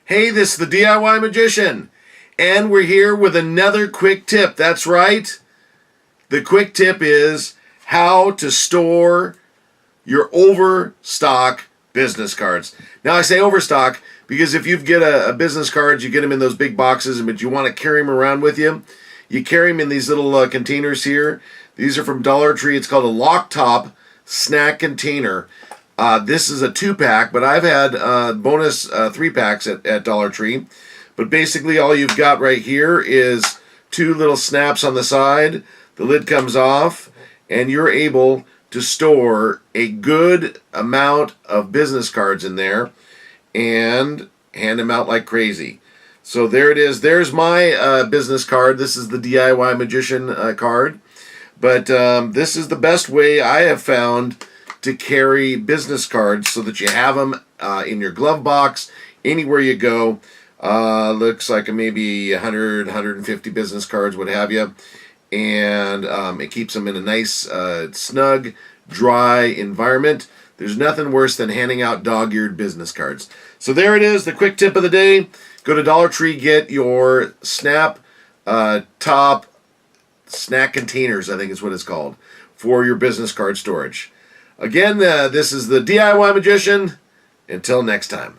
Hey, this is the DIY Magician, and we're here with another quick tip. That's right. The quick tip is how to store your overstock business cards. Now, I say overstock because if you get a business cards, you get them in those big boxes, but you want to carry them around with you. You carry them in these little containers here. These are from Dollar Tree. It's called a lock top snack container. This is a 2-pack, but I've had bonus 3-packs at Dollar Tree. But basically all you've got right here is 2 little snaps on the side. The lid comes off, and you're able to store a good amount of business cards in there and hand them out like crazy. So there it is. There's my business card. This is the DIY Magician card. But this is the best way I have found to carry business cards so that you have them in your glove box, anywhere you go. Looks like maybe 100, 150 business cards, what have you. And it keeps them in a nice, snug, dry environment. There's nothing worse than handing out dog-eared business cards. So there it is, the quick tip of the day. Go to Dollar Tree, get your Snap Top snack containers, I think is what it's called, for your business card storage. Again, this is the DIY Magician. Until next time.